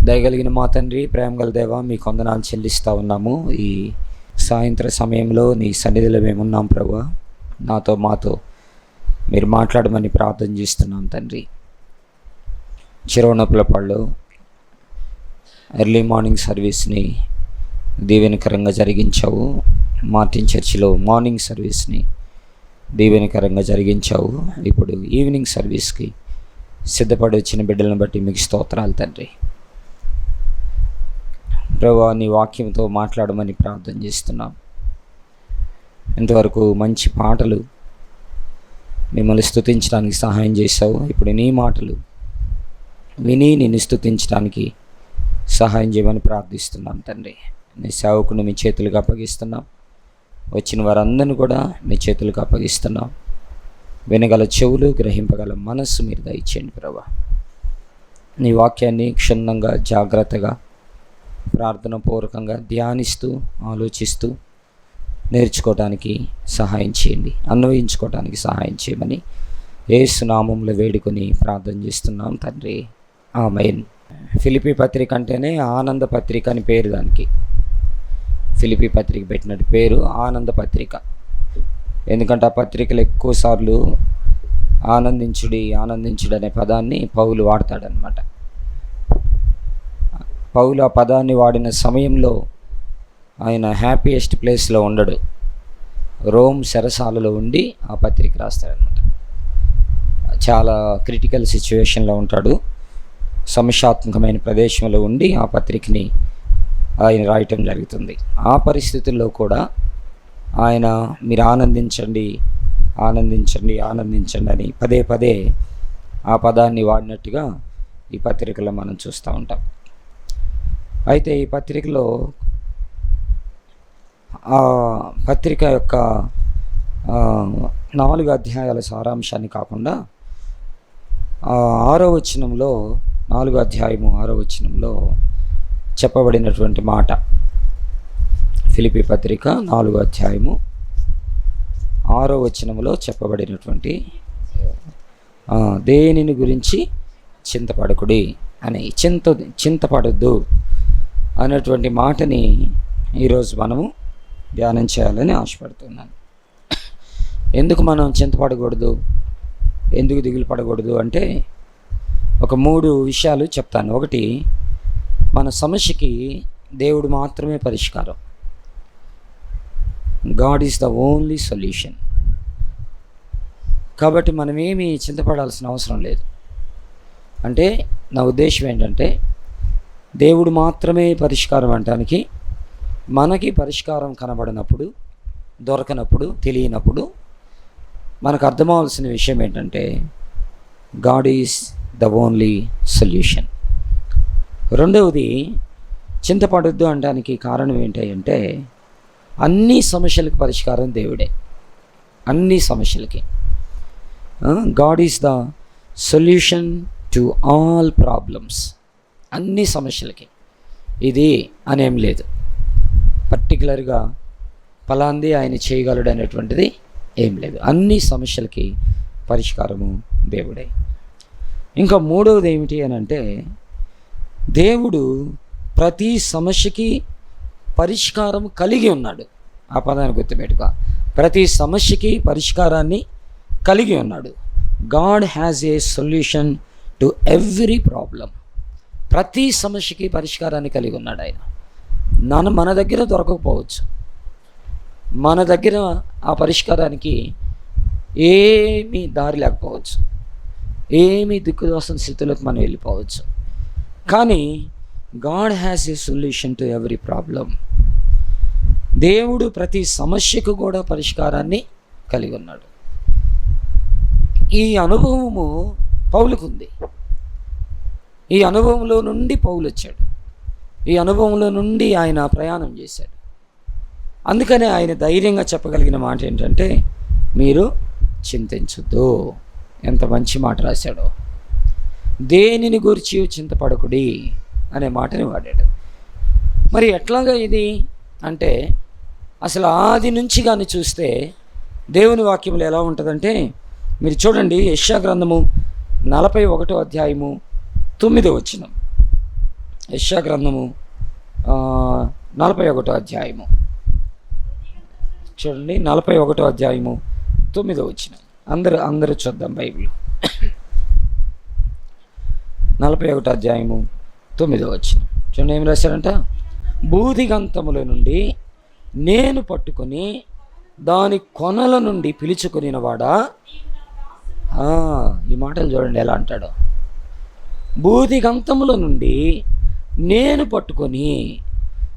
దయగలిగిన మా తండ్రి, ప్రేమగల దేవ, మీకు వందనాలు చెల్లిస్తూ ఉన్నాము. ఈ సాయంత్ర సమయంలో నీ సన్నిధిలో మేమున్నాం ప్రభువా. మాతో మీరు మాట్లాడమని ప్రార్థన చేస్తున్నాం తండ్రి. చిరవనొప్పులపాడులో ఎర్లీ మార్నింగ్ సర్వీస్ని దీవెనకరంగా జరిగించావు. మార్టిన్ చర్చిలో మార్నింగ్ సర్వీస్ని దీవెనకరంగా జరిగించావు. ఇప్పుడు ఈవినింగ్ సర్వీస్కి సిద్ధపడి వచ్చిన బిడ్డలను బట్టి మీకు స్తోత్రాలు తండ్రి. ప్రభువా, నీ వాక్యంతో మాట్లాడమని ప్రార్థన చేస్తున్నాం. ఇంతవరకు మంచి పాటలు మిమ్మల్ని స్తుతించడానికి సహాయం చేశావు. ఇప్పుడు నీ మాటలు విని నిన్ను స్తుతించడానికి సహాయం చేయమని ప్రార్థిస్తున్నాం తండ్రి. నీ సేవకుని మీ చేతులకు అప్పగిస్తున్నాం. వచ్చిన వారందరినీ కూడా మీ చేతులకు అప్పగిస్తున్నాం. వినగల చెవులు, గ్రహింపగల మనస్సు మీరు దయచేయండి ప్రభువా. నీ వాక్యాన్ని క్షుణ్ణంగా, జాగ్రత్తగా, ప్రార్థన పూర్వకంగా ధ్యానిస్తూ, ఆలోచిస్తూ నేర్చుకోవడానికి సహాయం చేయండి. అన్వయించుకోవడానికి సహాయం చేయమని యేసు నామములో వేడుకొని ప్రార్థన చేస్తున్నాం తండ్రి. ఆమేన్. ఫిలిప్పీ పత్రిక అంటేనే ఆనంద పత్రిక అని పేరు. దానికి ఫిలిప్పీ పత్రిక పెట్టినట్టు పేరు ఆనంద పత్రిక. ఎందుకంటే ఆ పత్రికలు ఎక్కువసార్లు ఆనందించుడి అనే పదాన్ని పౌలు వాడతాడనమాట. పౌలు ఆ పదాన్ని వాడిన సమయంలో ఆయన హ్యాపీయెస్ట్ ప్లేస్లో ఉండడు. రోమ్ చెరసాలలో ఉండి ఆ పత్రిక రాస్తాడనమాట. చాలా క్రిటికల్ సిచ్యువేషన్లో ఉంటాడు. సమస్యాత్మకమైన ప్రదేశంలో ఉండి ఆ పత్రికని ఆయన రాయటం జరుగుతుంది. ఆ పరిస్థితుల్లో కూడా ఆయన మీరు ఆనందించండి అని పదే పదే ఆ పదాన్ని వాడినట్టుగా ఈ పత్రికలో మనం చూస్తూ ఉంటాం. అయితే ఈ పత్రికలో ఆ పత్రిక యొక్క 4 అధ్యాయాల సారాంశాన్ని కాకుండా 6వ వచనంలో 4వ అధ్యాయము 6వ వచనంలో చెప్పబడినటువంటి మాట. ఫిలిప్పీ పత్రిక 4వ అధ్యాయము 6వ వచనంలో చెప్పబడినటువంటి దేనిని గురించి చింతపడకుడి అని, చింతపడద్దు అనేటువంటి మాటని ఈరోజు మనము ధ్యానం చేయాలని ఆశపడుతున్నాను. ఎందుకు మనం చింతపడకూడదు, ఎందుకు దిగులు పడకూడదు అంటే ఒక 3 విషయాలు చెప్తాను. ఒకటి, మన సమస్యకి దేవుడు మాత్రమే పరిష్కారం. God is the only solution. కాబట్టి మనం ఏమీ చింతపడాల్సిన అవసరం లేదు. అంటే నా ఉద్దేశం ఏంటంటే, దేవుడు మాత్రమే పరిష్కారం అనటానికి మనకి పరిష్కారం కనబడినప్పుడు, దొరకనప్పుడు, తెలియనప్పుడు మనకు అర్థమవలసిన విషయం ఏంటంటే God is the only solution. రెండవది, చింతపడొద్దు అనడానికి కారణం ఏంటంటే అన్ని సమస్యలకు పరిష్కారం దేవుడే. అన్ని సమస్యలకి God is the solution to all problems. అన్ని సమస్యలకి ఇది అనేం లేదు. పర్టికులర్గా ఫలాంది ఆయన చేయగలడు అనేటువంటిది ఏం లేదు. అన్ని సమస్యలకి పరిష్కారము దేవుడే. ఇంకా మూడవది ఏమిటి అని అంటే, దేవుడు ప్రతి సమస్యకి పరిష్కారం కలిగి ఉన్నాడు. ఆ పదాన్ని గుర్తుపెట్టుకో. ప్రతి సమస్యకి పరిష్కారాన్ని కలిగి ఉన్నాడు. God has a solution to every problem. ప్రతి సమస్యకి పరిష్కారాన్ని కలిగి ఉన్నాడు ఆయన. మన దగ్గర దొరకకపోవచ్చు, మన దగ్గర ఆ పరిష్కారానికి ఏమీ దారి లేకపోవచ్చు, ఏమీ దిక్కుదోసిన స్థితిలోకి మనం వెళ్ళిపోవచ్చు. కానీ God has a solution to every problem. దేవుడు ప్రతి సమస్యకు కూడా పరిష్కారాన్ని కలిగి ఉన్నాడు. ఈ అనుభవము పౌలుకుంది. ఈ అనుభవంలో నుండి పౌలు వచ్చాడు. ఈ అనుభవంలో నుండి ఆయన ప్రయాణం చేశాడు. అందుకనే ఆయన ధైర్యంగా చెప్పగలిగిన మాట ఏంటంటే, మీరు చింతించొద్దు. ఎంత మంచి మాట రాశాడో. దేనిని గురించి చింతపడకుడి అనే మాటని వాడాడు. మరి ఎట్లాగా ఇది అంటే, అసలు ఆది నుంచి కానీ చూస్తే దేవుని వాక్యంలో ఎలా ఉంటుందంటే, మీరు చూడండి, యెషయా గ్రంథము 41వ అధ్యాయము 9వ వచనం. యెషయా గ్రంథము 41వ అధ్యాయము చూడండి. 41వ అధ్యాయము 9వ వచనం. అందరూ చూద్దాం బైబిల్. 41వ అధ్యాయము 9వ వచనం చూడండి. ఏం రాశారంట? బూదిగంతముల నుండి నేను పట్టుకొని దాని కొనల నుండి పిలుచుకొనినవాడా. ఈ మాటలు చూడండి ఎలా అంటాడో. బూదిగంతముల నుండి నేను పట్టుకొని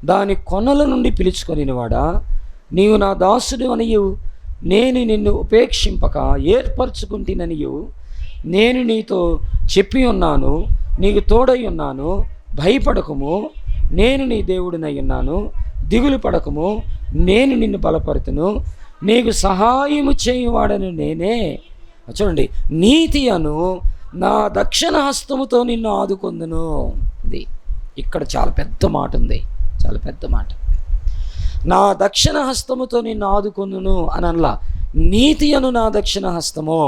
దాని కొనల నుండి పిలుచుకొనినవాడా, నీవు నా దాసుడు అనియు నేను నిన్ను ఉపేక్షింపక ఏర్పరచుకుంటుననియు నేను నీతో చెప్పి ఉన్నాను, నీకు తోడై ఉన్నాను, భయపడకము, నేను నీ దేవుడినై ఉన్నాను, దిగులు పడకము, నేను నిన్ను బలపరుతును, నీకు సహాయము చేయువాడను నేనే. చూడండి, నీతి అను నా దక్షిణ హస్తముతో నిన్ను ఆదుకొందును. ఇది ఇక్కడ చాలా పెద్ద మాట ఉంది, చాలా పెద్ద మాట. నా దక్షిణ హస్తముతో నిన్ను ఆదుకొందును అని అనలా, నీతి అను నా దక్షిణ హస్తము.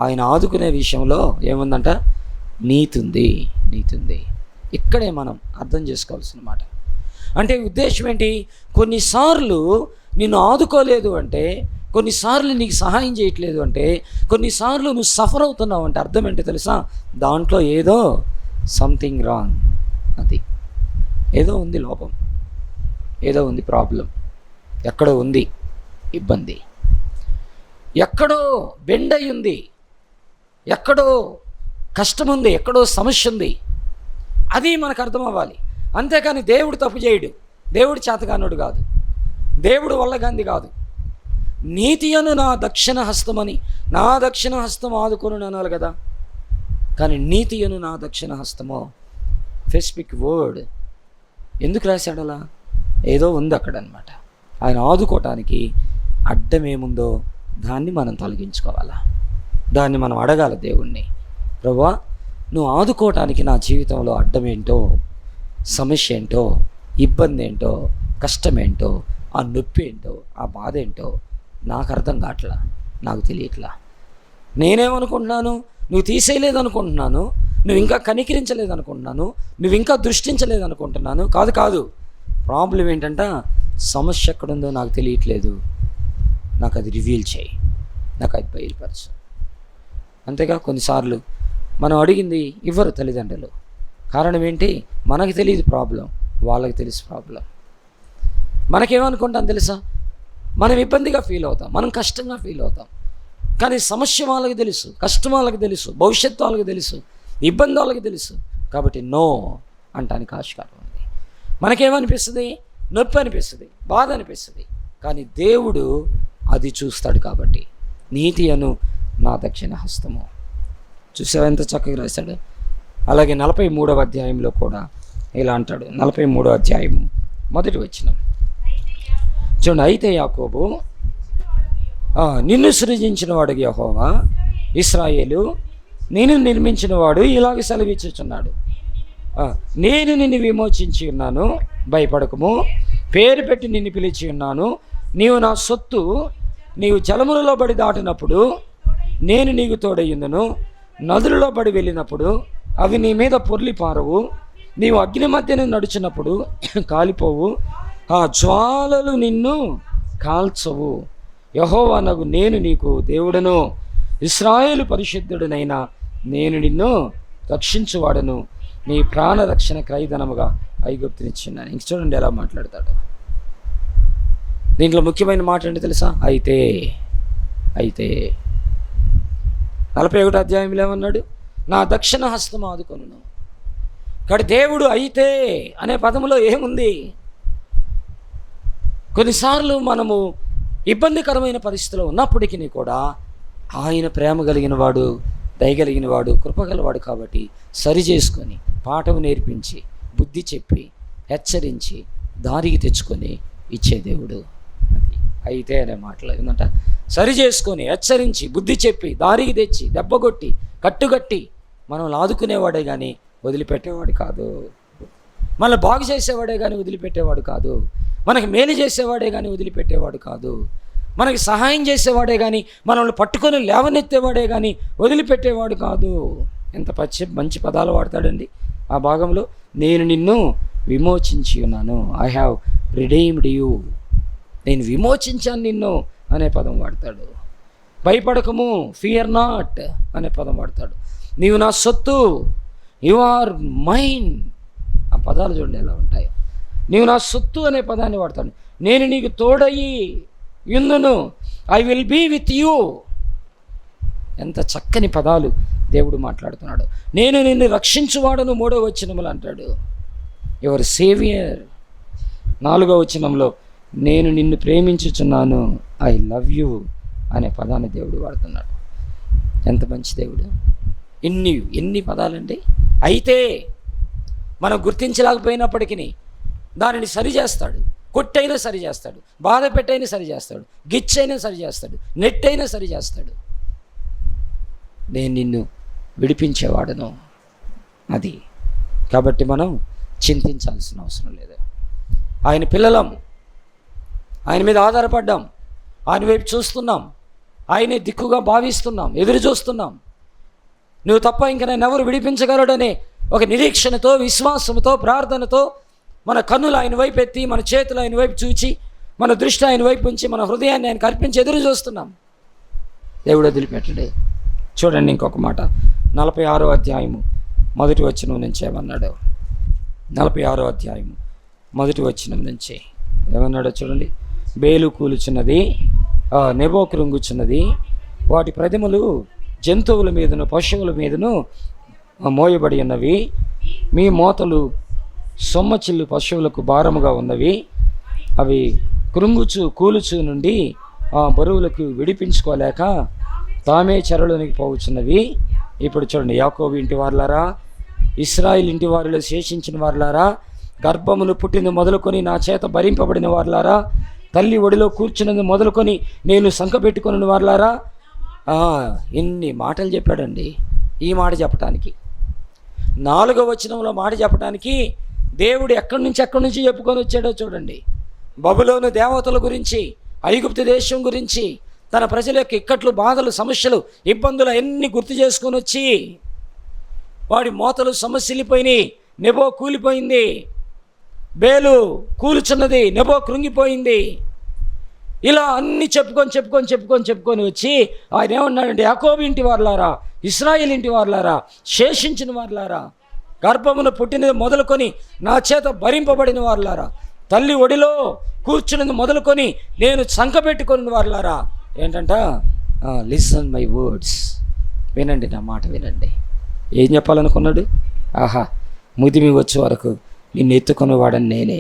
ఆయన ఆదుకునే విషయంలో ఏముందంట? నీతి ఉంది, నీతి ఉంది. ఇక్కడే మనం అర్థం చేసుకోవాల్సిన మాట. అంటే ఉద్దేశం ఏంటి? కొన్నిసార్లు నిన్ను ఆదుకోలేదు అంటే, కొన్నిసార్లు నీకు సహాయం చేయట్లేదు అంటే, కొన్నిసార్లు నువ్వు సఫర్ అవుతున్నావు అంటే అర్థం ఏంటో తెలుసా? దాంట్లో ఏదో సంథింగ్ రాంగ్. అది ఏదో ఉంది, లోపం ఏదో ఉంది, ప్రాబ్లం ఎక్కడో ఉంది, ఇబ్బంది ఎక్కడో బెండ్ అయి ఉంది, ఎక్కడో కష్టం ఉంది, ఎక్కడో సమస్య ఉంది. అది మనకు అర్థం అవ్వాలి. అంతేకాని దేవుడు తప్పు చేయడు, దేవుడు చేతగానుడు కాదు, దేవుడు వల్లగాంది కాదు. నీతి అను నా దక్షిణ హస్తమని, నా దక్షిణ హస్తం ఆదుకొని అనాలి కదా. కానీ నీతి అను నా దక్షిణ హస్తమో స్పెసిఫిక్ వర్డ్ ఎందుకు రాశాడు అలా? ఏదో ఉంది అక్కడ అనమాట. ఆయన ఆదుకోవటానికి అడ్డం ఏముందో దాన్ని మనం తొలగించుకోవాలా, దాన్ని మనం అడగాలి దేవుణ్ణి. ప్రభువా, నువ్వు ఆదుకోవటానికి నా జీవితంలో అడ్డం ఏంటో, సమస్య ఏంటో, ఇబ్బంది ఏంటో, కష్టం ఏంటో, ఆ నొప్పి ఏంటో, ఆ బాధ ఏంటో నాకు అర్థం కావట్లా, నాకు తెలియట్లా. నేనేమనుకుంటున్నాను, నువ్వు తీసేయలేదు అనుకుంటున్నాను, నువ్వు ఇంకా కనికరించలేదు అనుకుంటున్నాను, నువ్వు ఇంకా దృష్టించలేదు అనుకుంటున్నాను. కాదు కాదు, ప్రాబ్లం ఏంటంటే సమస్య ఎక్కడుందో నాకు తెలియట్లేదు, నాకు అది రివీల్ చేయి, నాకు అది బయలుపరచు. అంతేగా కొన్నిసార్లు మనం అడిగింది ఇవ్వరు తల్లిదండ్రులు. కారణం ఏంటి? మనకు తెలియదు ప్రాబ్లం, వాళ్ళకి తెలుసు ప్రాబ్లం. మనకేమనుకుంటాం తెలుసా? మనం ఇబ్బందిగా ఫీల్ అవుతాం, మనం కష్టంగా ఫీల్ అవుతాం. కానీ సమస్య వాళ్ళకి తెలుసు, కష్టం వాళ్ళకి తెలుసు, భవిష్యత్తు వాళ్ళకి తెలుసు, ఇబ్బంది వాళ్ళకి తెలుసు. కాబట్టి నో అంటానికి ఆస్కారం ఉంది. మనకేమనిపిస్తుంది? నొప్పి అనిపిస్తుంది, బాధ అనిపిస్తుంది. కానీ దేవుడు అది చూస్తాడు. కాబట్టి నీతి అను నా దక్షిణ హస్తము. చూసావా ఎంత చక్కగా రాశాడు? అలాగే 43వ అధ్యాయంలో కూడా ఇలా అంటాడు. 43వ అధ్యాయము 1వ వచనం చూడండి. అయితే యాకోబు, నిన్ను సృజించిన వాడు యెహోవా, ఇశ్రాయేలు నేను నిర్మించిన వాడు ఇలాగ సెలవిచ్చుచున్నాడు, నేను నిన్ను విమోచించి ఉన్నాను, భయపడకము, పేరు పెట్టి నిన్ను పిలిచి ఉన్నాను, నీవు నా సొత్తు, నీవు జలములలో పడి దాటినప్పుడు నేను నీకు తోడయ్యుందును, నదులలో పడి వెళ్ళినప్పుడు అవి నీ మీద పొర్లి పారవు, నీవు అగ్ని మధ్యన నడిచినప్పుడు కాలిపోవు, ఆ జ్వాలలు నిన్ను కాల్చవు. యెహోవానగు నేను నీకు దేవుడను, ఇశ్రాయేలు పరిశుద్ధుడనైనా నేను నిన్ను రక్షించువాడను, నీ ప్రాణ రక్షణ క్రయధనముగా ఐగుప్తునిచ్చిన్నాను. ఇంక చూడండి ఎలా మాట్లాడతాడు. దీంట్లో ముఖ్యమైన మాట ఏంటి తెలుసా? అయితే 41వ అధ్యాయంలో ఏమన్నాడు? నా దక్షిణ హస్తం ఆదుకొనును. కాబట్టి దేవుడు అయితే అనే పదములో ఏముంది? కొన్నిసార్లు మనము ఇబ్బందికరమైన పరిస్థితిలో ఉన్నప్పటికీ కూడా ఆయన ప్రేమ కలిగిన వాడు, దయగలిగిన వాడు, కృపగలవాడు. కాబట్టి సరి చేసుకొని, పాఠం నేర్పించి, బుద్ధి చెప్పి, హెచ్చరించి, దారికి తెచ్చుకొని ఇచ్చే దేవుడు. అది అయితే అనే మాటలు ఏంటంట? సరి చేసుకొని, హెచ్చరించి, బుద్ధి చెప్పి, దారికి తెచ్చి, దెబ్బగొట్టి, కట్టుగట్టి మనం ఆదుకునేవాడే కానీ వదిలిపెట్టేవాడు కాదు. మనల్ని బాగు చేసేవాడే కానీ వదిలిపెట్టేవాడు కాదు. మనకి మేలు చేసేవాడే కానీ వదిలిపెట్టేవాడు కాదు. మనకి సహాయం చేసేవాడే కానీ, మనల్ని పట్టుకొని లేవనెత్తేవాడే కానీ వదిలిపెట్టేవాడు కాదు. ఎంత మంచి పదాలు వాడతాడండి ఆ భాగంలో. నేను నిన్ను విమోచించి ఉన్నాను. I have redeemed you. నేను విమోచించాను నిన్ను అనే పదం వాడతాడు. భయపడకము, ఫియర్ నాట్ అనే పదం వాడతాడు. నీవు నా సొత్తు, యు ఆర్ మైన్. ఆ పదాలు చూడండి ఎలా ఉంటాయో. నీవు నా సొత్తు అనే పదాన్ని వాడతాడు. నేను నీకు తోడయి యుందును, I will be with you. ఎంత చక్కని పదాలు దేవుడు మాట్లాడుతున్నాడు. నేను నిన్ను రక్షించువాడను 3వ వచనములు అంటాడు. Your saviour. 4వ వచనంలో నేను నిన్ను ప్రేమించుచున్నాను, ఐ లవ్ యూ అనే పదాన్ని దేవుడు వాడుతున్నాడు. ఎంత మంచి దేవుడు! ఎన్ని పదాలండి. అయితే మనం గుర్తించలేకపోయినప్పటికీ దానిని సరిచేస్తాడు. కొట్టైనా సరిచేస్తాడు, బాధ పెట్టైనా సరిచేస్తాడు, గిచ్చైనా సరిచేస్తాడు, నెట్టైనా సరిచేస్తాడు. నేను నిన్ను విడిపించేవాడను. అది కాబట్టి మనం చింతించాల్సిన అవసరం లేదు. ఆయన పిల్లలం, ఆయన మీద ఆధారపడ్డాం, ఆయన వైపు చూస్తున్నాం, ఆయనే దిక్కుగా భావిస్తున్నాం, ఎదురు చూస్తున్నాం. నువ్వు తప్ప ఇంక నన్ను ఎవరు విడిపించగలడనే ఒక నిరీక్షణతో, విశ్వాసంతో, ప్రార్థనతో మన కన్నులు ఆయన వైపు ఎత్తి, మన చేతులు ఆయన వైపు చూచి, మన దృష్టి ఆయన వైపు ఉంచి, మన హృదయాన్ని ఆయనకు అర్పించి ఎదురు చూస్తున్నాం. దేవుడు వదిలిపెట్టడే. చూడండి ఇంకొక మాట, 46వ అధ్యాయము 1వ వచనం నుంచి ఏమన్నాడు. 46వ అధ్యాయము 1వ వచనం నుంచి ఏమన్నాడో చూడండి. బేలు కూలుచున్నది, నెబో కృంగుచున్నది, వాటి ప్రతిమలు జంతువుల మీదను పశువుల మీదను మోయబడి ఉన్నవి. మీ మోతలు సొమ్మచిల్లు పశువులకు భారముగా ఉన్నవి. అవి కూలుచు నుండి ఆ బరువులకు విడిపించుకోలేక తామే చెరలోనికి పోవచ్చున్నవి. ఇప్పుడు చూడండి, యాకోబు ఇంటి వారులారా, ఇశ్రాయేలు ఇంటి వారిలో శేషించిన వారులారా, గర్భమును పుట్టిన మొదలుకొని నా చేత భరింపబడిన వారులారా, తల్లి ఒడిలో కూర్చున్నది మొదలుకొని నేను సంకపెట్టుకున్న వారులారా. ఎన్ని మాటలు చెప్పాడండి ఈ మాట చెప్పడానికి. 4వ వచనంలో మాట చెప్పడానికి దేవుడు ఎక్కడి నుంచి చెప్పుకొని వచ్చాడో చూడండి. బబులోను దేవతల గురించి, ఐగుప్తు దేశం గురించి, తన ప్రజల యొక్క ఇక్కట్లు, బాధలు, సమస్యలు, ఇబ్బందులు అన్నీ గుర్తు చేసుకొని వచ్చి, వాడి మోతలు సమస్యలిపోయినాయి, నెబో కూలిపోయింది, బేలు కూలుచున్నది, నెబో కృంగిపోయింది. ఇలా అన్ని చెప్పుకొని వచ్చి ఆయన ఏమన్నాడంటే, యాకోబు ఇంటి వారులారా, ఇశ్రాయేలు ఇంటి వారులారా, శేషించిన వారులారా, గర్భమును పుట్టినది మొదలుకొని నా చేత భరింపబడిన వారులారా, తల్లి ఒడిలో కూర్చున్నది మొదలుకొని నేను సంకపెట్టుకున్న వారులారా. ఏంటంట? Listen my words. వినండి, నా మాట వినండి. ఏం చెప్పాలనుకున్నాడు? ముదిమి వచ్చే వరకు నిన్ను ఎత్తుకునేవాడని నేనే,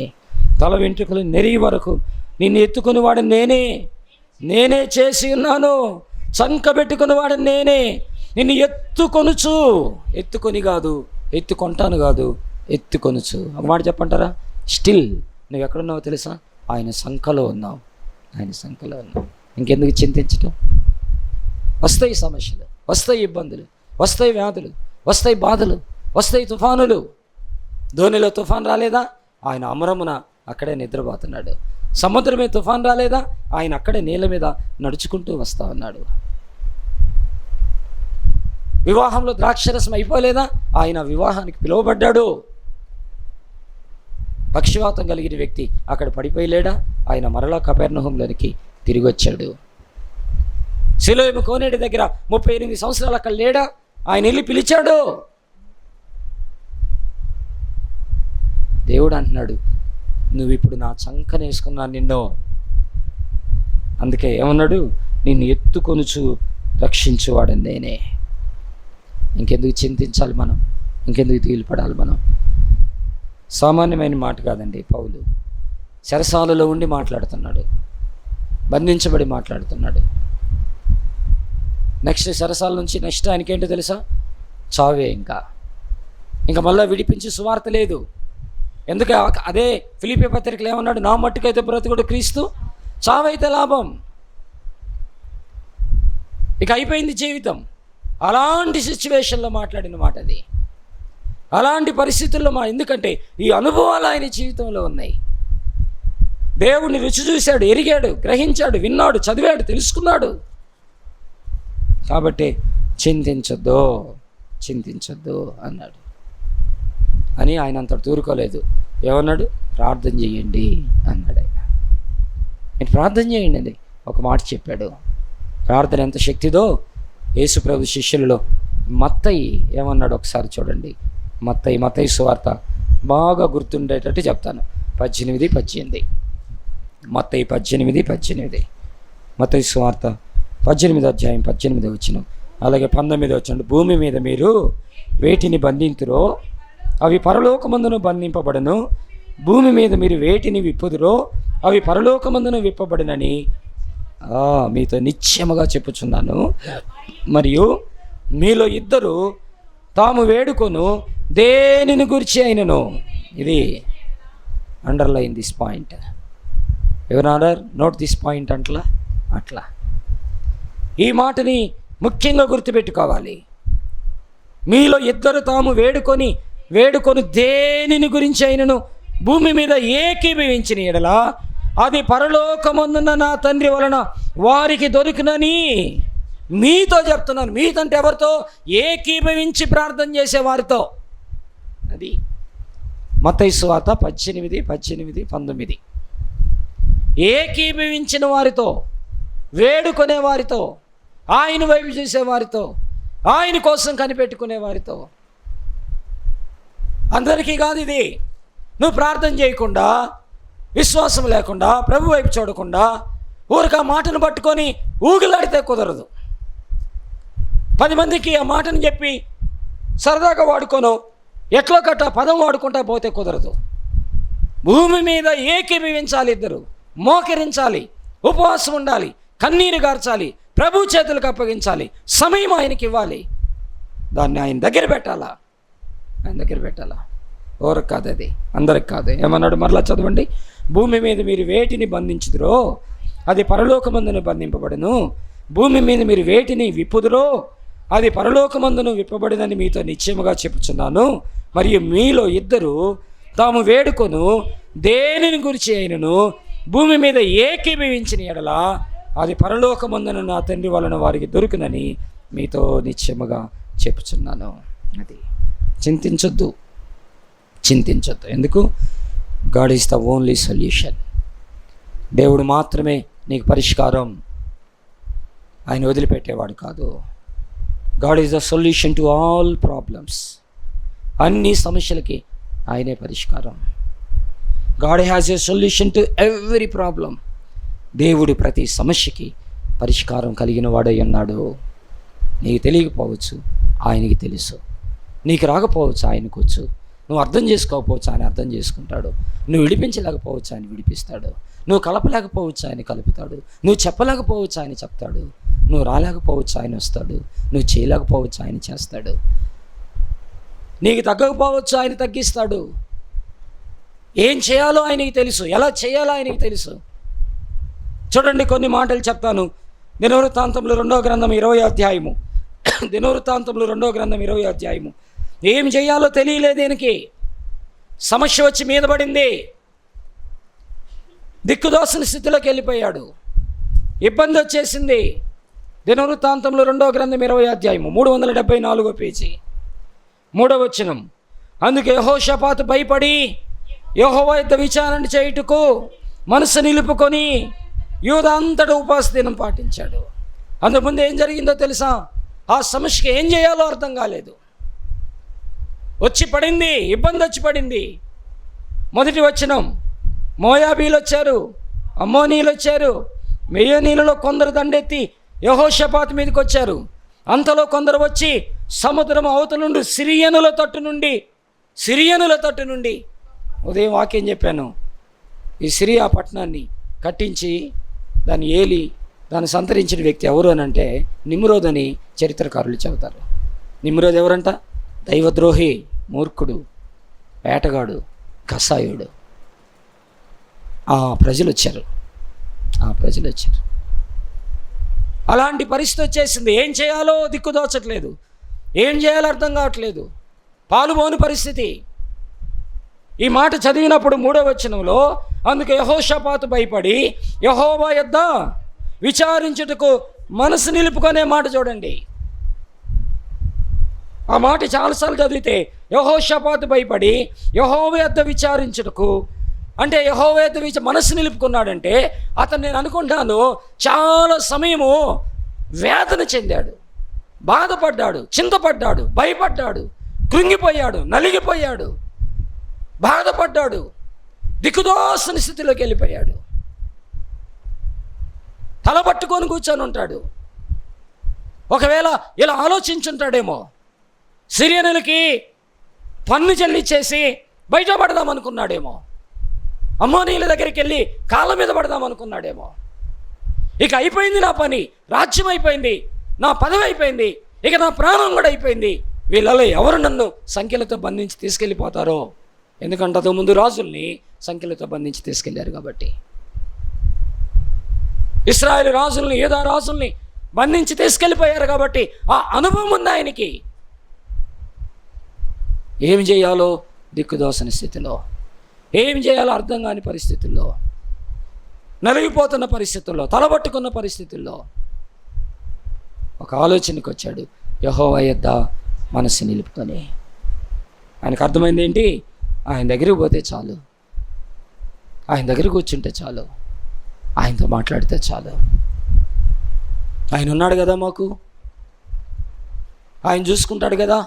తల వెంట్రుకలు నెరిగి వరకు నిన్ను ఎత్తుకునేవాడని నేనే చేసి ఉన్నాను. సంకబెట్టుకునేవాడని నేనే, నిన్ను ఎత్తుకొని కాదు, ఎత్తుకుంటాను కాదు, ఎత్తుకొనుచు. ఒక మాట చెప్పంటారా? స్టిల్ నువ్వు ఎక్కడున్నావో తెలుసా? ఆయన సంఖలో ఉన్నావు, ఆయన సంఖలో ఉన్నావు. ఇంకెందుకు చింతించటం? వస్తాయి సమస్యలు, వస్తాయి ఇబ్బందులు, వస్తాయి వ్యాధులు, వస్తాయి బాధలు, వస్తాయి తుఫానులు. ధోనిలో తుఫాన్ రాలేదా? ఆయన అమరమున అక్కడే నిద్రపోతున్నాడు. సముద్రం మీద తుఫాన్ రాలేదా? ఆయన అక్కడే నీళ్ళ మీద నడుచుకుంటూ వస్తా ఉన్నాడు. వివాహంలో ద్రాక్షరసం అయిపోలేదా? ఆయన వివాహానికి పిలువబడ్డాడు. పక్షవాతం కలిగిన వ్యక్తి అక్కడ పడిపోయలేడా? ఆయన మరలా కపెర్నహూములోనికి తిరిగి వచ్చాడు. సిలోయము కోనేటి దగ్గర 38 సంవత్సరాలు అక్కడ లేడా? ఆయన వెళ్ళి పిలిచాడు. దేవుడు అంటున్నాడు, నువ్వు ఇప్పుడు నా చంకనేసుకున్నాను నిన్ను. అందుకే ఏమన్నాడు? నిన్ను ఎత్తుకొనుచు రక్షించువాడని నేనే. ఇంకెందుకు చింతించాలి మనం? ఇంకెందుకు దిగులు పడాలి మనం? సామాన్యమైన మాట కాదండి. పౌలు చెరసాలలో ఉండి మాట్లాడుతున్నాడు, బంధించబడి మాట్లాడుతున్నాడు. నెక్స్ట్ చెరసాల నుంచి నెక్స్ట్ ఆయనకేంటో తెలుసా? చావే. ఇంకా మళ్ళీ విడిపించి సువార్త లేదు. ఎందుకు? అదే ఫిలిప్పీ పత్రికలు ఏమన్నాడు? నా మట్టుకైతే బ్రతుకుడు క్రీస్తు, చావైతే లాభం. ఇక అయిపోయింది జీవితం. అలాంటి సిచ్యువేషన్లో మాట్లాడిన మాట అది. అలాంటి పరిస్థితుల్లో ఎందుకంటే ఈ అనుభవాలు ఆయన జీవితంలో ఉన్నాయి. దేవుడిని రుచి చూశాడు, ఎరిగాడు, గ్రహించాడు, విన్నాడు, చదివాడు, తెలుసుకున్నాడు. కాబట్టి చింతించొద్దు అన్నాడు. అని ఆయన అంత తూరుకోలేదు. ఏమన్నాడు? ప్రార్థన చేయండి అన్నాడు ఆయన. మీరు ప్రార్థన చేయండి అని ఒక మాట చెప్పాడు. ప్రార్థన ఎంత శక్తిదో యేసు ప్రభు శిష్యులలో మత్తయి ఏమన్నాడు ఒకసారి చూడండి. మత్తయి సువార్త బాగా గుర్తుండేటట్టు చెప్తాను. 18 మత్తయి 18 మత్తయి సువార్త 18 అధ్యాయం 18 వచనం, అలాగే 19 వచనం. భూమి మీద మీరు వేటిని బంధింతురో అవి పరలోకమందును బంధింపబడను, భూమి మీద మీరు వేటిని విప్పుదురో అవి పరలోకమందును విప్పబడినని మీతో నిశ్చయముగా చెప్పుచున్నాను. మరియు మీలో ఇద్దరు తాము వేడుకొను దేనిని గురించి అయినను. ఇది అండర్లైన్ దిస్ పాయింట్. ఎవరు నోట్ దిస్ పాయింట్ అట్లా ఈ మాటని ముఖ్యంగా గుర్తుపెట్టుకోవాలి. మీలో ఇద్దరు తాము వేడుకొని దేనిని గురించి అయినను భూమి మీద ఏకీభవించిన ఎడల అది పరలోకమందున్న నా తండ్రి వలన వారికి దొరికినని మీతో చెప్తున్నాను. మీతంటే ఎవరితో? ఏకీభవించి ప్రార్థన చేసే వారితో. అది మత్తయి సువార్త 18 ఏకీభవించిన వారితో, వేడుకునే వారితో, ఆయన వైపు చేసే వారితో, ఆయన కోసం కనిపెట్టుకునే వారితో. అందరికీ కాదు ఇది. నువ్వు ప్రార్థన చేయకుండా, విశ్వాసం లేకుండా, ప్రభు వైపు చూడకుండా ఊరికి ఆ మాటను పట్టుకొని ఊగిలాడితే కుదరదు. 10 మందికి ఆ మాటను చెప్పి సరదాగా వాడుకోను, ఎట్లో కట్ట పదం వాడుకుంటా పోతే కుదరదు. భూమి మీద ఏకీభవించాలి, ఇద్దరు మోకరించాలి, ఉపవాసం ఉండాలి, కన్నీరు గార్చాలి, ప్రభు చేతులకు అప్పగించాలి, సమయం ఆయనకి ఇవ్వాలి, దాన్ని ఆయన దగ్గర పెట్టాలా. ఎవరికి కాదు, అది అందరికి కాదు. ఏమన్నాడు? మరలా చదవండి. భూమి మీద మీరు వేటిని బంధించుదురో అది పరలోకమందును బంధింపబడును, భూమి మీద మీరు వేటిని విప్పుదురో అది పరలోకమందును విప్పబడినని మీతో నిశ్చయముగా చెప్పుచున్నాను. మరియు మీలో ఇద్దరు తాము వేడుకొను దేనిని గురించి అయినను భూమి మీద ఏకీభవించిన ఎడల అది పరలోకమందున నా తండ్రి వలన వారికి దొరుకునని మీతో నిశ్చయముగా చెప్పుచున్నాను. అది చింతించొద్దు. ఎందుకు? God is the only solution. దేవుడు మాత్రమే నీకు పరిష్కారం, ఆయన వదిలిపెట్టేవాడు కాదు. God is the solution to all problems. అన్ని సమస్యలకి ఆయనే పరిష్కారం. God has a solution to every problem. దేవుడు ప్రతి సమస్యకి పరిష్కారం కలిగిన వాడై ఉన్నాడు. నీకు తెలియకపోవచ్చు, ఆయనకి తెలుసు. నీకు రాకపోవచ్చు, ఆయనకు వచ్చు. నువ్వు అర్థం చేసుకోకపోవచ్చు, ఆయన అర్థం చేసుకుంటాడు. నువ్వు విడిపించలేకపోవచ్చు, ఆయన విడిపిస్తాడు. నువ్వు కలపలేకపోవచ్చు, ఆయన కలుపుతాడు. నువ్వు చెప్పలేకపోవచ్చు, ఆయన చెప్తాడు. నువ్వు రాలేకపోవచ్చు, ఆయన వస్తాడు. నువ్వు చేయలేకపోవచ్చు, ఆయన చేస్తాడు. నీకు తగ్గకపోవచ్చు, ఆయన తగ్గిస్తాడు. ఏం చేయాలో ఆయనకి తెలుసు, ఎలా చేయాలో ఆయనకి తెలుసు. చూడండి, కొన్ని మాటలు చెప్తాను. దినవృత్తాంతములు 2వ గ్రంథం 20వ అధ్యాయము. దినవృత్తాంతములు 2వ గ్రంథం 20వ అధ్యాయము. ఏం చేయాలో తెలియలేదు ఈయనకి. సమస్య వచ్చి మీద పడింది. దిక్కుదోసిన స్థితిలోకి వెళ్ళిపోయాడు. ఇబ్బంది వచ్చేసింది. దినవృత్తాంతంలో 2వ గ్రంథం 20వ అధ్యాయము 374వ పేజీ 3వ వచనం. అందుకే యెహోషాపాతు భయపడి యెహోవా యొద్ద విచారణ చేయుటకు మనసు నిలుపుకొని యూదా అంతటా ఉపవాస దినం పాటించాడు. అంతకుముందు ఏం జరిగిందో తెలుసా? ఆ సమస్యకి ఏం చేయాలో అర్థం కాలేదు. వచ్చి పడింది, ఇబ్బంది వచ్చి పడింది. మొదటి వచనం, మోయాబీలు వచ్చారు, అమ్మోనీలు వచ్చారు, మెయోనీలలో కొందరు దండెత్తి యెహోషాపాతు మీదకి వచ్చారు. అంతలో కొందరు వచ్చి సముద్రం అవతల నుండి సిరియనుల తట్టు నుండి ఉదయం వాక్యం చెప్పాను. ఈ సిరియా పట్టణాన్ని కట్టించి దాన్ని ఏలి దాన్ని సంతరించిన వ్యక్తి ఎవరు అని అంటే నిమ్రోద్ అని చరిత్రకారులు చెబుతారు. నిమ్రోద్ ఎవరంట? దైవద్రోహి, మూర్ఖుడు, వేటగాడు, కసాయుడు. ఆ ప్రజలు వచ్చారు. అలాంటి పరిస్థితి వచ్చేసింది. ఏం చేయాలో దిక్కుదోచట్లేదు, ఏం చేయాలో అర్థం కావట్లేదు. పాలుబోని పరిస్థితి. ఈ మాట చదివినప్పుడు 3వ వచనంలో, అందుకే యెహోషాపాతు భయపడి యెహోవా యొద్ద విచారించుటకు మనసు నిలుపుకునే మాట చూడండి. ఆ మాట చాలాసార్లు చదివితే యెహోషాపాతు భయపడి యెహోవా యొద్ద విచారించుటకు, అంటే యెహోవా యొద్ద మనసు నిలుపుకున్నాడంటే అతను, నేను అనుకుంటాను, చాలా సమయము వేదన చెందాడు, బాధపడ్డాడు, చింతపడ్డాడు, భయపడ్డాడు, కృంగిపోయాడు, నలిగిపోయాడు, బాధపడ్డాడు, దిక్కుదోసని స్థితిలోకి వెళ్ళిపోయాడు. తల పట్టుకొని కూర్చొని ఉంటాడు. ఒకవేళ ఇలా ఆలోచించుంటాడేమో, సిరియనులకి పన్ను చెల్లించేసి బయట పడదాం అనుకున్నాడేమో, అమ్మోనీయుల దగ్గరికి వెళ్ళి కాళ్ళ మీద పడదాం అనుకున్నాడేమో. ఇక అయిపోయింది నా పని, రాజ్యం అయిపోయింది, నా పదవి అయిపోయింది, ఇక నా ప్రాణం కూడా అయిపోయింది. వీళ్ళలో ఎవరు నన్ను సంఖ్యలతో బంధించి తీసుకెళ్ళిపోతారో, ఎందుకంటే అంతకు ముందు రాజుల్ని సంఖ్యలతో బంధించి తీసుకెళ్లారు కాబట్టి. ఇశ్రాయేలు రాజుల్ని, యూదా రాజుల్ని బంధించి తీసుకెళ్ళిపోయారు కాబట్టి ఆ అనుభవం ఉంది ఆయనకి. ఏం చేయాలో దిక్కుదోసని స్థితిలో, ఏం చేయాలో అర్థం కాని పరిస్థితుల్లో, నలిగిపోతున్న పరిస్థితుల్లో, తలబట్టుకున్న పరిస్థితుల్లో ఒక ఆలోచనకు వచ్చాడు. యెహోవా యొద్ద మనసు నిలుపుకొని. ఆయనకు అర్థమైంది ఏంటి? ఆయన దగ్గరికి పోతే చాలు, ఆయన దగ్గర కూర్చుంటే చాలు, ఆయనతో మాట్లాడితే చాలు. ఆయన ఉన్నాడు కదా మాకు, ఆయన చూసుకుంటాడు కదా.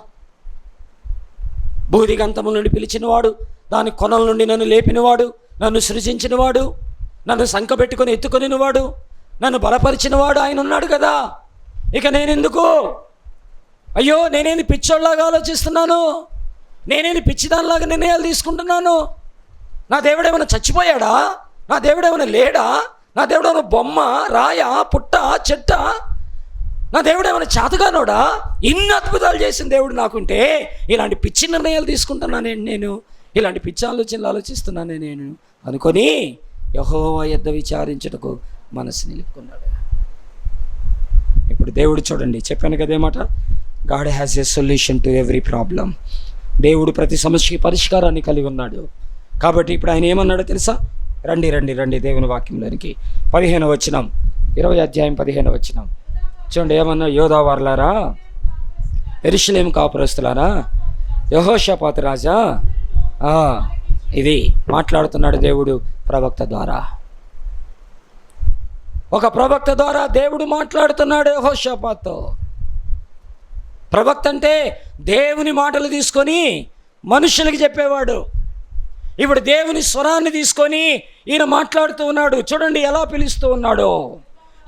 భూదిగంతముల నుండి పిలిచినవాడు, దాని కొనల నుండి నన్ను లేపినవాడు, నన్ను సృజించినవాడు, నన్ను సంకబెట్టుకొని ఎత్తుకొనినవాడు, నన్ను బలపరిచినవాడు ఆయన ఉన్నాడు కదా. ఇక నేనెందుకు? అయ్యో, నేనేది పిచ్చోళ్ళలాగా ఆలోచిస్తున్నాను, నేనేది పిచ్చిదానిలాగా నిర్ణయాలు తీసుకుంటున్నాను. నా దేవుడు ఏమైనా చచ్చిపోయాడా? నా దేవుడు ఏమైనా లేడా? నా దేవుడు ఏమైనా బొమ్మ, రాయ, పుట్ట, చెట్ట? నా దేవుడు ఏమైనా చేతగానోడా? ఇన్ని అద్భుతాలు చేసిన దేవుడు నాకుంటే ఇలాంటి పిచ్చి నిర్ణయాలు తీసుకుంటున్నాను నేను, ఇలాంటి పిచ్చి ఆలోచనలు ఆలోచిస్తున్నాను నేను అనుకొని యెహోవా యొద్ద విచారించుటకు మనసు నిలుపుకున్నాడు. ఇప్పుడు దేవుడు చూడండి, చెప్పాను కదేమాట, God has a solution to every problem. దేవుడు ప్రతి సమస్యకి పరిష్కారాన్ని కలిగి ఉన్నాడు. కాబట్టి ఇప్పుడు ఆయన ఏమన్నాడో తెలుసా? రండి రండి రండి దేవుని వాక్యంలోనికి. 15వ వచనం, 20వ అధ్యాయం 15వ వచనం చూడండి. ఏమన్నా? యోధావారులారా, యెరూషలేము కాపురస్తులారా, యెహోషాపాతు రాజా, ఇది మాట్లాడుతున్నాడు దేవుడు ప్రవక్త ద్వారా. ఒక ప్రవక్త ద్వారా దేవుడు మాట్లాడుతున్నాడు యెహోషాపాతుతో. ప్రవక్త అంటే దేవుని మాటలు తీసుకొని మనుషులకి చెప్పేవాడు. ఇప్పుడు దేవుని స్వరాన్ని తీసుకొని ఈయన మాట్లాడుతూ ఉన్నాడు. చూడండి ఎలా పిలుస్తూ ఉన్నాడో.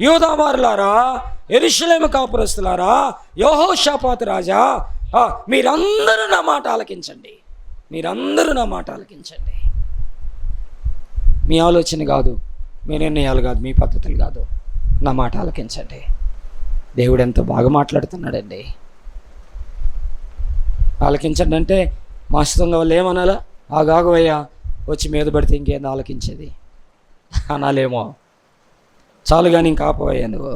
యూదావారులారా, యెరూషలేము కాపురస్తులారా, యెహోషాపాతు రాజా, మీరందరూ నా మాట ఆలకించండి, మీరందరూ నా మాట ఆలకించండి. మీ ఆలోచన కాదు, మీ నిర్ణయాలు కాదు, మీ పద్ధతులు కాదు, నా మాట ఆలకించండి. దేవుడు ఎంతో బాగా మాట్లాడుతున్నాడండి. ఆలకించండి అంటే మాస్తంగా వాళ్ళు ఏమనాలా? ఆగాగవయ్యా, వచ్చి మీద పడితే ఇంకేంది ఆలకించేది అనాలేమో. చాలు కానీ ఇంకా ఆపవయ్యా నువ్వు.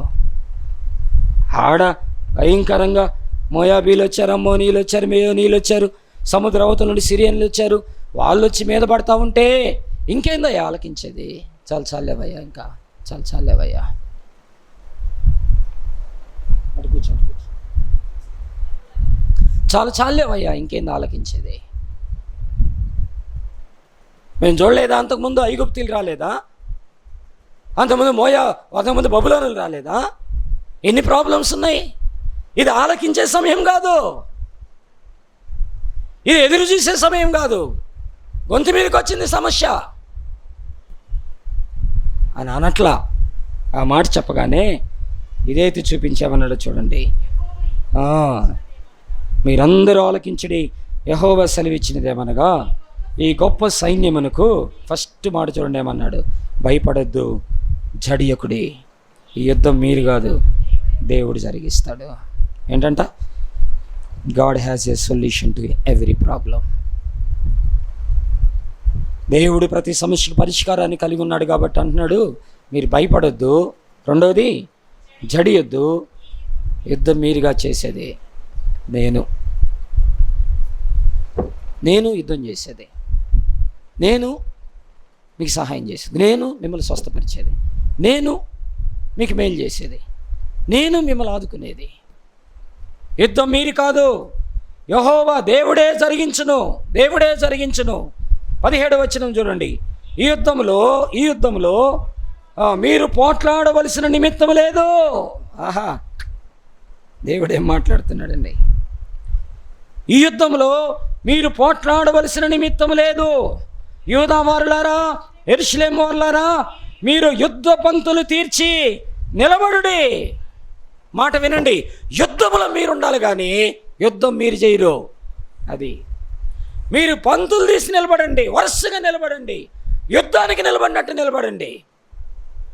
ఆడ భయంకరంగా మోయాబీలు వచ్చారు, అమ్మోనీయులు వచ్చారు, మేయోనీయులు వచ్చారు, సముద్ర అవతల నుండి సిరియన్లు వచ్చారు, వాళ్ళు వచ్చి మీద పడతా ఉంటే ఇంకేందయ్యా ఆలకించేది? చాలు చాలేవయ్యా, ఇంకా చాలు చాలేవయ్యా. అటు కూర్చో, చాలు చాలేవయ్యా, ఇంకేంది ఆలకించేది? మేము చూడలేదా? అంతకుముందు ఐగుప్తీలు రాలేదా? అంతకుముందు బబులోనులు రాలేదా? ఎన్ని ప్రాబ్లమ్స్ ఉన్నాయి. ఇది ఆలకించే సమయం కాదు, ఇది ఎదురు చూసే సమయం కాదు. గొంతు మీదకి వచ్చింది సమస్య అని అనట్లా. ఆ మాట చెప్పగానే ఇదైతే చూపించామన్నాడు. చూడండి, మీరందరూ ఆలకించడి, యెహోవా సెలవిచ్చినదేమనగా, ఈ గొప్ప సైన్యమునకు, ఫస్ట్ మాట చూడండి ఏమన్నాడు? భయపడొద్దు, జడియకుడి, ఈ యుద్ధం మీరు కాదు, దేవుడు జరిగిస్తాడు. ఏంటంట? God has a solution to every problem. దేవుడు ప్రతి సమస్యకు పరిష్కారాన్ని కలిగి ఉన్నాడు కాబట్టి అంటున్నాడు, మీరు భయపడొద్దు. రెండవది, జడియొద్దు, యుద్ధం మీరుగా చేసేది నేను యుద్ధం చేసేది, నేను మీకు సహాయం చేసేది, నేను మిమ్మల్ని స్వస్థపరిచేది, నేను మీకు మేలు చేసేది, నేను మిమ్మల్ని ఆదుకునేది. యుద్ధం మీరు కాదు, యెహోవా దేవుడే జరిగించును, దేవుడే జరిగించును. 17వ వచనం చూడండి. ఈ యుద్ధంలో మీరు పోట్లాడవలసిన నిమిత్తం లేదు. ఆహా, దేవుడేం మాట్లాడుతున్నాడండి. ఈ యుద్ధంలో మీరు పోట్లాడవలసిన నిమిత్తం లేదు. యూదా వారులారా, యెరూషలేము వారులారా, మీరు యుద్ధ పంక్తులు తీర్చి నిలబడుడి. మాట వినండి, యుద్ధంలో మీరు ఉండాలి కానీ యుద్ధం మీరు చేయరు. అది మీరు పంక్తులు తీసి నిలబడండి, వరుసగా నిలబడండి, యుద్ధానికి నిలబడినట్టు నిలబడండి.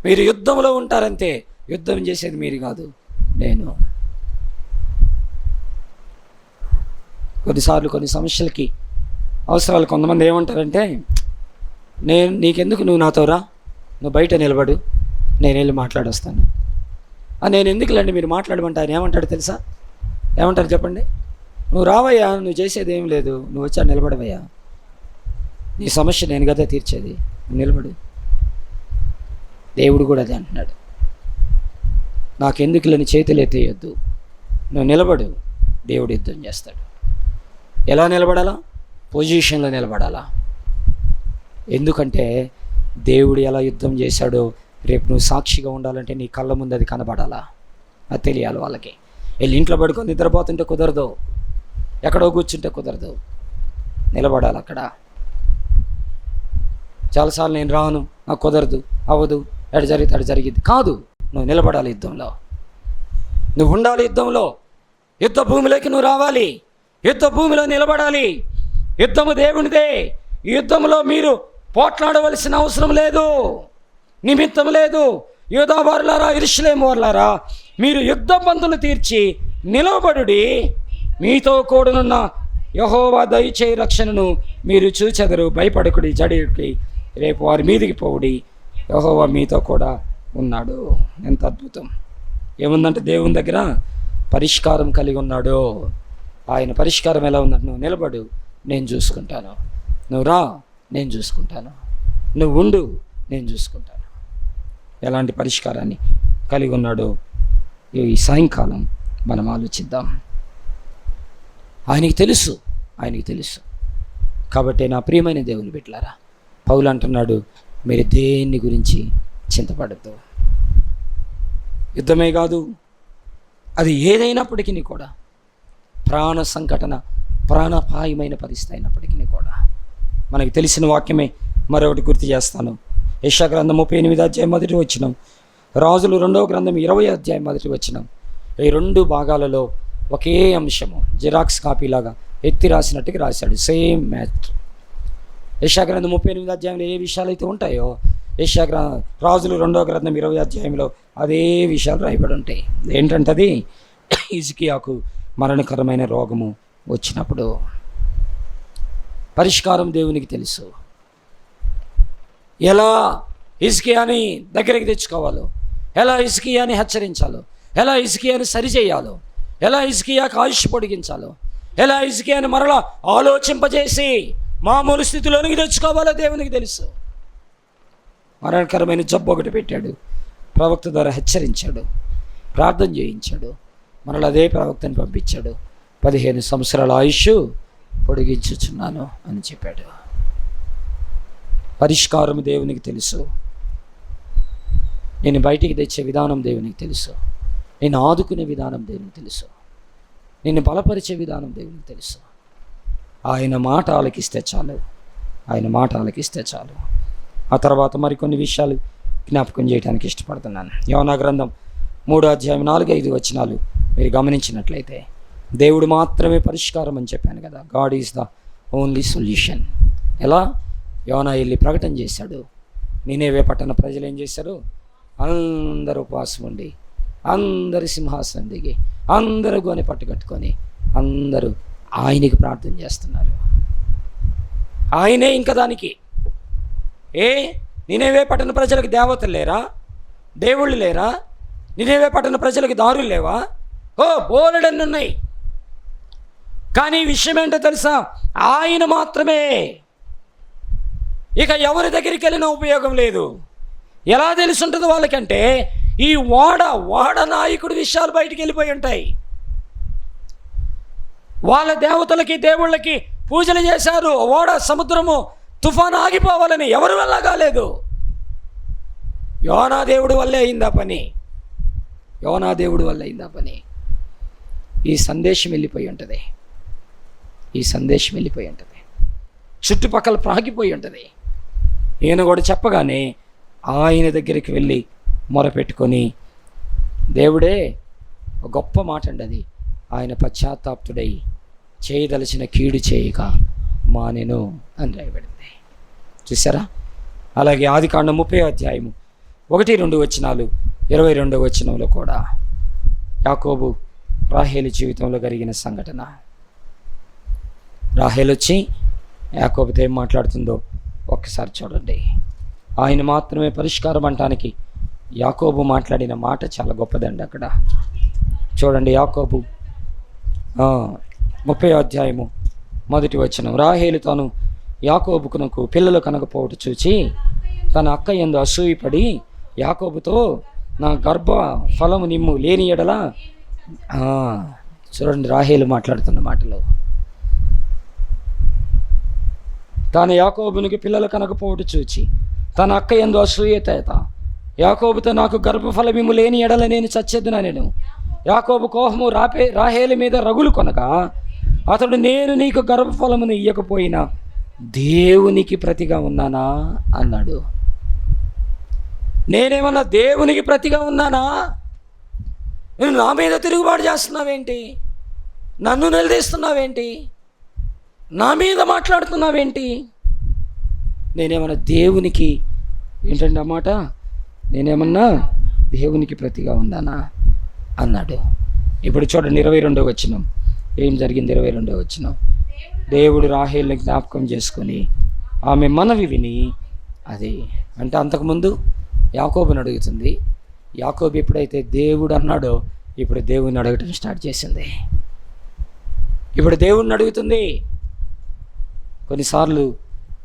మీరు యుద్ధంలో ఉంటారంతే, యుద్ధం చేసేది మీరు కాదు, నేను. కొన్నిసార్లు కొన్ని సమస్యలకి అవసరాలు కొంతమంది ఏమంటారంటే, నీకెందుకు, నువ్వు నాతో రా, నువ్వు బయట నిలబడు, నేను వెళ్ళి మాట్లాడొస్తాను. నేను ఎందుకులేండి మీరు మాట్లాడమంటే ఆయన ఏమంటాడు తెలుసా? ఏమంటారు చెప్పండి? నువ్వు రావయ్యా, నువ్వు చేసేది ఏం లేదు, నువ్వు వచ్చా నిలబడవయ్యా, నీ సమస్య నేను కదా తీర్చేది, నువ్వు నిలబడు. దేవుడు కూడా అదే అంటున్నాడు, నాకెందుకులని చేతులు ఎత్తేయొద్దు, నువ్వు నిలబడు, దేవుడు యుద్ధం చేస్తాడు. ఎలా నిలబడాలా? పొజిషన్లో నిలబడాలా. ఎందుకంటే దేవుడు ఎలా యుద్ధం చేశాడో రేపు నువ్వు సాక్షిగా ఉండాలంటే నీ కళ్ళ ముందు అది కనబడాలా, అది తెలియాలి వాళ్ళకి. వెళ్ళి ఇంట్లో పడుకొని నిద్రపోతుంటే కుదరదు, ఎక్కడో కూర్చుంటే కుదరదు, నిలబడాలి అక్కడ. చాలాసార్లు నేను రాను, నాకు కుదరదు, అవ్వదు, ఎటు జరిగితే అటు జరిగింది కాదు. నువ్వు నిలబడాలి యుద్ధంలో, నువ్వు ఉండాలి యుద్ధంలో. యుద్ధ భూమిలోకి నువ్వు రావాలి, యుద్ధ భూమిలో నిలబడాలి. యుద్ధము దేవునిదే. ఈ యుద్ధంలో మీరు పోట్లాడవలసిన అవసరం లేదు, నిమిత్తం లేదు. యూదా వారులారా, యెరూషలేము వారులారా, మీరు యుద్ధ పంతులు తీర్చి నిలవబడుడి. మీతో కూడనున్న యెహోవా దయచేయి రక్షణను మీరు చూచెదరు. భయపడకుడి, జడియుడి, రేపు వారి మీదికి పోవుడి, యెహోవా మీతో కూడా ఉన్నాడు. ఎంత అద్భుతం! ఏముందంటే దేవుని దగ్గర పరిష్కారం కలిగి ఉన్నాడు. ఆయన పరిష్కారం ఎలా ఉందంటే, నువ్వు నిలబడు, నేను చూసుకుంటాను, నువ్వు రా, నేను చూసుకుంటాను, నువ్వు ఉండు, నేను చూసుకుంటాను. ఎలాంటి పరిష్కారాన్ని కలిగి ఉన్నాడో ఈ సాయంకాలం మనం ఆలోచిద్దాం. ఆయనకి తెలుసు, ఆయనకి తెలుసు. కాబట్టి నా ప్రియమైన దేవుని బిడ్డలారా, పౌలు అంటున్నాడు, మీరు దేన్ని గురించి చింతపడద్దు. యుద్ధమే కాదు, అది ఏదైనప్పటికీ కూడా, ప్రాణ సంకటన, ప్రాణాపాయమైన పరిస్థితి అయినప్పటికీ కూడా, మనకి తెలిసిన వాక్యమే మరొకటి గుర్తు చేస్తాను. యెషయా గ్రంథం 38వ అధ్యాయం 1వ వచనం, రాజులు 2వ గ్రంథం 20వ అధ్యాయం 1వ వచనం. ఈ 2 భాగాలలో ఒకే అంశము జిరాక్స్ కాపీలాగా ఎత్తి రాసినట్టుగా రాశాడు. Same matter. యెషయా గ్రంథం 38వ అధ్యాయంలో ఏ విషయాలు అయితే ఉంటాయో, రాజులు 2వ గ్రంథం 20వ అధ్యాయంలో అదే విషయాలు రాయబడి ఉంటాయి. ఏంటంటే అది హిజ్కియాకు మరణకరమైన రోగము వచ్చినప్పుడు పరిష్కారం దేవునికి తెలుసు. ఎలా హిజ్కియాని దగ్గరికి తెచ్చుకోవాలో, ఎలా హిజ్కియాని హెచ్చరించాలో, ఎలా హిజ్కియాని సరిచేయాలో, ఎలా హిజ్కియాకు ఆయుష్ పొడిగించాలో, ఎలా హిజ్కియాని మరలా ఆలోచింపజేసి మామూలు స్థితిలోనికి తెచ్చుకోవాలో దేవునికి తెలుసు. మరణకరమైన జబ్బు ఒకటి పెట్టాడు, ప్రవక్త ద్వారా హెచ్చరించాడు, ప్రార్థన చేయించాడు, మరలా అదే ప్రవక్తని పంపించాడు. 15 సంవత్సరాల ఆయుష్ పొడిగించుచున్నాను అని చెప్పాడు. పరిష్కారం దేవునికి తెలుసు. నేను బయటికి తెచ్చే విధానం దేవునికి తెలుసు. నేను ఆదుకునే విధానం దేవునికి తెలుసు. నిన్ను బలపరిచే విధానం దేవునికి తెలుసు. ఆయన మాట ఆలకిస్తే చాలు, ఆయన మాట ఆలకిస్తే చాలు. ఆ తర్వాత మరికొన్ని విషయాలు జ్ఞాపకం చేయడానికి ఇష్టపడుతున్నాను. యోనా గ్రంథం 3వ అధ్యాయం 4-5 వచనాలు మీరు గమనించినట్లయితే, దేవుడు మాత్రమే పరిష్కారం అని చెప్పాను కదా. God is the only solution. ఎలా? యోనా వెళ్ళి ప్రకటన చేశాడు. నీనేవే పట్టణ ప్రజలు ఏం చేశారు? అందరూ ఉపవాసం ఉండి, అందరు సింహాసనం దిగి, అందరూ గోనె పట్టుకట్టుకొని అందరూ ఆయనకి ప్రార్థన చేస్తున్నారు. ఆయనే ఇంకా దానికి నీనేవే పట్టణ ప్రజలకు దేవతలు లేరా? దేవుళ్ళు లేరా? నీనేవే పట్టణ ప్రజలకు దారులు లేవా? బోలెడన్ని ఉన్నాయి. కానీ విషయం ఏంటో తెలుసా? ఆయన మాత్రమే. ఇక ఎవరి దగ్గరికి వెళ్ళినా ఉపయోగం లేదు. ఎలా తెలుసుంటుంది వాళ్ళకంటే, ఈ వాడ నాయకుడి విషయాలు బయటికి వెళ్ళిపోయి ఉంటాయి. వాళ్ళ దేవతలకి దేవుళ్ళకి పూజలు చేశారు. ఓడ సముద్రము తుఫాను ఆగిపోవాలని ఎవరి వల్ల కాలేదు. యోనా దేవుడి వల్లే అయిందా పని. యోనా దేవుడి వల్ల అయిందా పని. ఈ సందేశం వెళ్ళిపోయి ఉంటుంది. ఈ సందేశం వెళ్ళిపోయి ఉంటుంది. చుట్టుపక్కల ప్రాగిపోయి ఉంటుంది. ఈయన కూడా చెప్పగానే ఆయన దగ్గరికి వెళ్ళి మొరపెట్టుకొని, దేవుడే ఒక గొప్ప మాట అండి అది. ఆయన పశ్చాత్తాప్తుడై చేయదలిచిన కీడు చేయక మానెను అని రాయబడింది. చూసారా? అలాగే ఆదికాండం 30వ అధ్యాయము 1-2 వచనాలు, 22వ వచనంలో కూడా యాకోబు రాహేలు జీవితంలో జరిగిన సంఘటన. రాహేలు వచ్చి యాకోబుతో ఏం మాట్లాడుతుందో ఒక్కసారి చూడండి. ఆయన మాత్రమే పరిష్కారం అంటానికి యాకోబు మాట్లాడిన మాట చాలా గొప్పదండి. అక్కడ చూడండి, యాకోబు 30వ అధ్యాయము 1వ వచనం. రాహేలు తాను యాకోబుకునకు పిల్లలు కనకపోవట చూచి తన అక్క యందు అసూయపడి యాకోబుతో, నా గర్భ ఫలము నిమ్ము లేని ఎడల. చూడండి రాహేలు మాట్లాడుతున్న మాటలు. తాను యాకోబునికి పిల్లలు కనకపోవట చూచి తన అక్క యందు అసూయత యాకోబుతో, నాకు గర్భఫలమిమ్ము లేని ఎడల నేను చచ్చేద్దునా. నేను యాకోబు కోపము రాహేలు మీద రగులు కొనగా అతడు, నేను నీకు గర్భఫలమును ఇయ్యకపోయినా దేవునికి ప్రతిగా ఉన్నానా అన్నాడు. నేనేమన్నా దేవునికి ప్రతిగా ఉన్నానా? నేను నా మీద తిరుగుబాటు చేస్తున్నావేంటి? నన్ను నిలదీస్తున్నావేంటి? నా మీద మాట్లాడుతున్నావేంటి? నేనేమన్నా దేవునికి, ఏంటండి అన్నమాట, నేనేమన్నా దేవునికి ప్రతిగా ఉన్నానా అన్నాడు. ఇప్పుడు చూడండి 22వ వచనం ఏం జరిగింది. 22వ వచనం. దేవుడు రాహేలుని జ్ఞాపకం చేసుకొని ఆమె మనవి విని, అది అంటే అంతకుముందు యాకోబుని అడుగుతుంది. యాకోబు ఎప్పుడైతే దేవుడు అన్నాడో ఇప్పుడు దేవుని అడగటం స్టార్ట్ చేసింది. ఇప్పుడు దేవుణ్ణి అడుగుతుంది. కొన్నిసార్లు